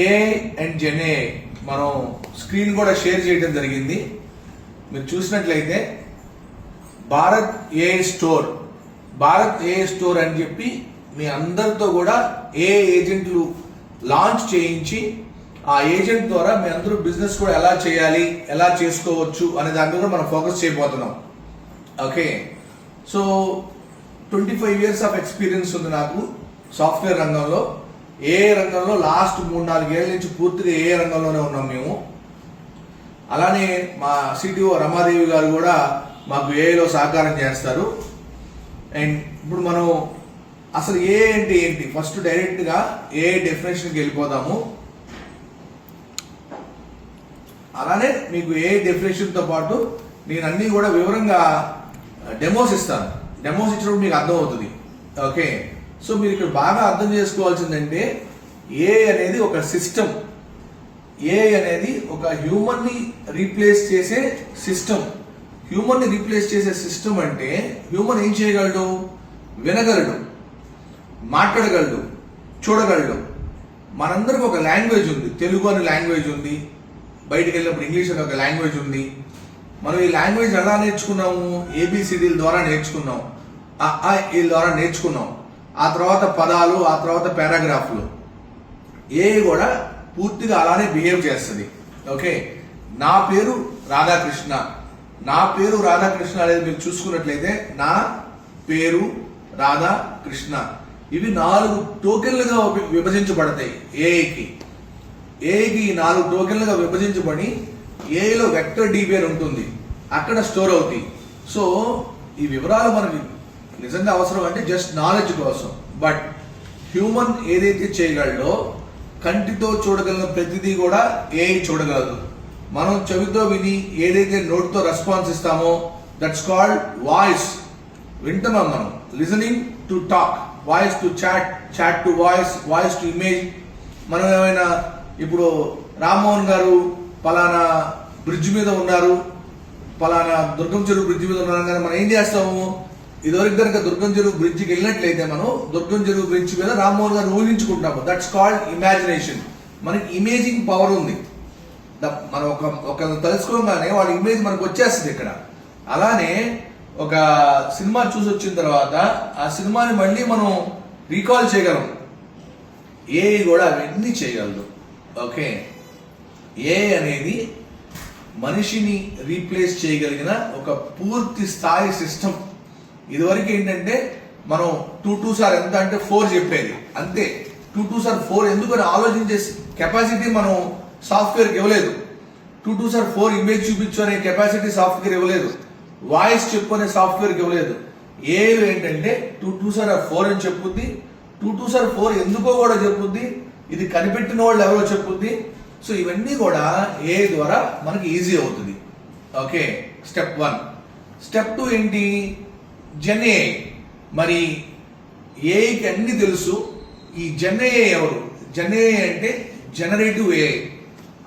AI and GenAI మనం screen కూడా share చేయడం జరిగింది. మీరు చూసినట్లయితే భారత్ ఏఐ స్టోర్ అని చెప్పి మీ అందరితో కూడా ఏఐ ఏజెంట్లు లాంచ్ చేయించి ఆ ఏజెంట్ ద్వారా మీ అందరూ బిజినెస్ కూడా ఎలా చేయాలి, ఎలా చేసుకోవచ్చు అనే దాని మీద మనం ఫోకస్ చేయబోతున్నాం. Okay, so 25 years of experience ఉంది నాకు సాఫ్ట్వేర్ రంగంలో. ఏ రంగంలో లాస్ట్ 3-4 ఏళ్ళ నుంచి పూర్తిగా ఏ రంగంలోనే ఉన్నాం మేము. అలానే మా సిటిఓ రమాదేవి గారు కూడా మాకు ఏఐలో సహకారం చేస్తారు. అండ్ ఇప్పుడు మనం అసలు ఏ అంటే ఏంటి, ఫస్ట్ డైరెక్ట్గా ఏ డెఫినేషన్కి వెళ్ళిపోదాము. అలానే మీకు ఏ డెఫినేషన్తో పాటు నేను అన్నీ కూడా వివరంగా డెమోస్ ఇస్తాను. డెమోస్ ఇచ్చినప్పుడు మీకు అర్థమవుతుంది. ఓకే, సో మీరు ఇక్కడ బాగా అర్థం చేసుకోవాల్సిందంటే ఏ అనేది ఒక సిస్టమ్. ఏ అనేది ఒక హ్యూమన్ని రీప్లేస్ చేసే సిస్టమ్. హ్యూమన్ని రీప్లేస్ చేసే సిస్టమ్ అంటే హ్యూమన్ ఏం చేయగలడు? వినగలడు, మాట్లాడగలడు, చూడగలడు. మనందరికి ఒక లాంగ్వేజ్ ఉంది, తెలుగు అనే లాంగ్వేజ్ ఉంది, బయటికి వెళ్ళినప్పుడు ఇంగ్లీష్ అనే ఒక లాంగ్వేజ్ ఉంది. మనం ఈ లాంగ్వేజ్ ఎలా నేర్చుకున్నాము? ఏబిసిడీల ద్వారా నేర్చుకున్నాం, ఈ ద్వారా నేర్చుకున్నాం. ఆ తర్వాత పదాలు, ఆ తర్వాత పారాగ్రాఫ్లు. ఏ కూడా పూర్తిగా అలానే బిహేవ్ చేస్తుంది. ఓకే, నా పేరు రాధాకృష్ణ. నా పేరు రాధాకృష్ణ అనేది మీరు చూసుకున్నట్లయితే నా పేరు రాధాకృష్ణ, ఇవి 4 టోకెన్లుగా విభజించబడతాయి. ఏఐకి 4 టోకెన్లుగా విభజించబడి ఏఐలో వెక్టర్ డీబీ అని ఉంటుంది, అక్కడ స్టోర్ అవుతాయి. సో ఈ వివరాలు మనకి నిజంగా అవసరం అంటే జస్ట్ నాలెడ్జ్ కోసం. బట్ హ్యూమన్ ఏదైతే చేయగలడో, కంటితో చూడగలిగిన ప్రతిదీ కూడా ఏఐ చూడగలదు. మనం చెవితో విని ఏదైతే నోట్తో రెస్పాన్స్ ఇస్తామో దట్స్ కాల్డ్ వాయిస్. వింటున్నాం మనం, listening to talk, voice to chat, chat to voice, voice to image. మనం ఏమైనా ఇప్పుడు రామ్మోహన్ గారు పలానా బ్రిడ్జ్ మీద ఉన్నారు, పలానా దుర్గం చెరువు బ్రిడ్జ్ మీద ఉన్నారు కానీ మనం ఏం చేస్తాము? ఇదివరకు కనుక దుర్గం చెరువు బ్రిడ్జికి వెళ్ళినట్లయితే మనం దుర్గం చెరువు బ్రిడ్జ్ మీద రామ్మోహన్ గారు ఊహించుకుంటాము. That's called imagination. మనకి ఇమేజింగ్ పవర్ ఉంది. మనం ఒకరిని తెలుసుకోగానే వాళ్ళ ఇమేజ్ మనకు వచ్చేస్తుంది ఇక్కడ. అలానే ఒక సినిమా చూసి వచ్చిన తర్వాత ఆ సినిమాని మళ్ళీ మనం రీకాల్ చేయగలం. ఏ కూడా అవన్నీ చేయగలదు. ఓకే, ఏ అనేది మనిషిని రీప్లేస్ చేయగలిగిన ఒక పూర్తి స్థాయి సిస్టమ్. ఇదివరకు ఏంటంటే మనం 2 2 సార్ ఎంత అంటే 4 చెప్పేది, అంతే. 2 2 సార్ 4 ఎందుకని ఆలోచించే కెపాసిటీ మనం సాఫ్ట్వేర్కి ఇవ్వలేదు. 2 2 సార్ 4 ఇమేజ్ చూపించు అనే కెపాసిటీ సాఫ్ట్వేర్ ఇవ్వలేదు. వాయిస్ చెప్పు అనే సాఫ్ట్వేర్కి ఇవ్వలేదు. ఏలో ఏంటంటే 2 2 సార్ 4 అని చెప్పుద్ది, 2 2 సార్ 4 ఎందుకో కూడా చెప్పుద్ది, ఇది కనిపెట్టిన వాళ్ళు ఎవరో చెప్పుద్ది. సో ఇవన్నీ కూడా ఏ ద్వారా మనకి ఈజీ అవుతుంది. Okay, step 1. స్టెప్ 2 ఏంటి? జెన్ఏఐ. మరి ఏఐకి అన్ని తెలుసు. ఈ జెన్ఏఐ ఎవరు? జెన్ఏఐ అంటే జనరేటివ్ ఏఐ.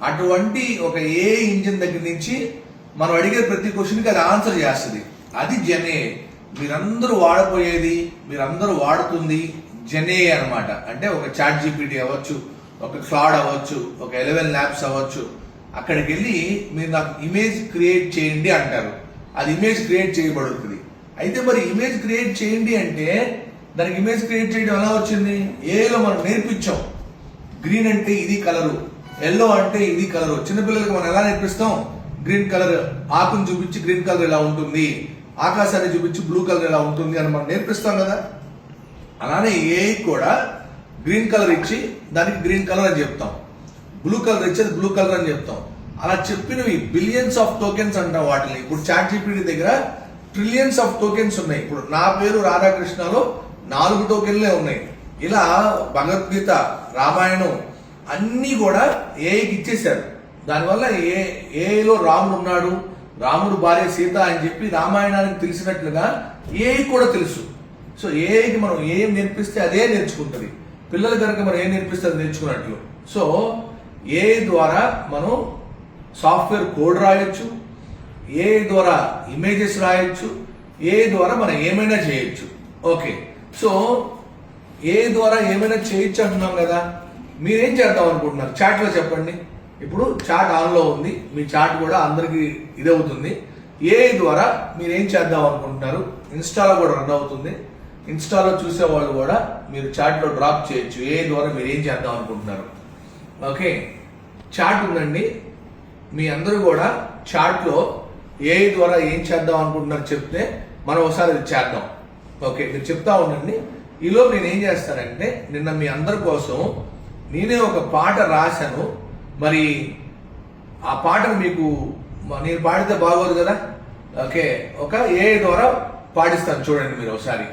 అటువంటి ఒక ఏఐ ఇంజిన్ దగ్గర నుంచి మనం అడిగే ప్రతి క్వశ్చన్కి అది ఆన్సర్ చేస్తుంది. అది జెన్ఏఐ. మీరందరూ వాడబోయేది, మీరందరూ వాడుతుంది జెన్ఏఐ అనమాట. అంటే ఒక చాట్ జీపీటీ అవ్వచ్చు, ఒక క్లౌడ్ అవ్వచ్చు, ఒక 11 ల్యాబ్స్ అవ్వచ్చు. అక్కడికి వెళ్ళి మీరు నాకు ఇమేజ్ క్రియేట్ చేయండి అంటారు, అది ఇమేజ్ క్రియేట్ చేయబడుతుంది. అయితే మరి ఇమేజ్ క్రియేట్ చేయండి అంటే దానికి ఇమేజ్ క్రియేట్ చేయడం ఎలా వచ్చింది? ఏలో మనం నేర్పించాం. గ్రీన్ అంటే ఇది కలరు, ఎల్లో అంటే ఇది కలరు. చిన్నపిల్లలకి మనం ఎలా నేర్పిస్తాం? గ్రీన్ కలర్ ఆకుని చూపించి గ్రీన్ కలర్ ఎలా ఉంటుంది, ఆకాశాన్ని చూపించి బ్లూ కలర్ ఎలా ఉంటుంది అని మనం నేర్పిస్తాం కదా. అలానే ఏ కూడా గ్రీన్ కలర్ ఇచ్చి దానికి గ్రీన్ కలర్ అని చెప్తాం, బ్లూ కలర్ ఇచ్చేది బ్లూ కలర్ అని చెప్తాం. అలా చెప్పినవి బిలియన్స్ ఆఫ్ టోకెన్స్ అంటాం వాటిని. ఇప్పుడు చాట్ జీపీటీ దగ్గర ట్రిలియన్స్ ఆఫ్ టోకెన్స్ ఉన్నాయి. ఇప్పుడు నా పేరు రాధాకృష్ణలో 4 టోకెన్లే ఉన్నాయి. ఇలా భగవద్గీత, రామాయణం అన్నీ కూడా ఏఐకి ఇచ్చేశారు. దానివల్ల ఏఐలో రాముడు ఉన్నాడు, రాముడు భార్య సీత అని చెప్పి రామాయణానికి తెలిసినట్లుగా ఏఐ కూడా తెలుసు. సో ఏఐకి మనం ఏం నేర్పిస్తే అదే నేర్చుకుంటుంది. పిల్లలు కనుక మనం ఏం నేర్పిస్తే అది నేర్చుకున్నట్లు. సో ఏఐ ద్వారా మనం సాఫ్ట్వేర్ కోడ్ రాయొచ్చు, ఏ ద్వారా ఇమేజెస్ రాయొచ్చు, ఏ ద్వారా మనం ఏమైనా చేయొచ్చు. ఓకే, సో ఏ ద్వారా ఏమైనా చేయొచ్చు అంటున్నాం కదా, మీరేం చేద్దాం అనుకుంటున్నారు చాట్ లో చెప్పండి. ఇప్పుడు చాట్ ఆన్ లో ఉంది, మీ చాట్ కూడా అందరికి ఇదవుతుంది. ఏ ద్వారా మీరు ఏం చేద్దాం అనుకుంటున్నారు, ఇన్స్టాలో కూడా రన్ అవుతుంది. ఇన్స్టాలో చూసే వాళ్ళు కూడా మీరు చాట్ లో డ్రాప్ చేయొచ్చు ఏ ద్వారా మీరు ఏం చేద్దాం అనుకుంటున్నారు. ఓకే, చాట్ ఉందండి, మీ అందరూ కూడా చాట్ లో ఏ ద్వారా ఏం చేద్దాం అనుకుంటున్నారు చెప్తే మనం ఒకసారి అది చేద్దాం. ఓకే, మీరు చెప్తా ఉండండి. ఈలో నేను ఏం చేస్తానంటే, నిన్న మీ అందరి కోసం నేనే ఒక పాట రాశాను. మరి ఆ పాటను మీకు నేను పాడితే బాగోదు కదా. ఓకే, ఒక ఏ ద్వారా పాడిస్తాను చూడండి మీరు ఒకసారి.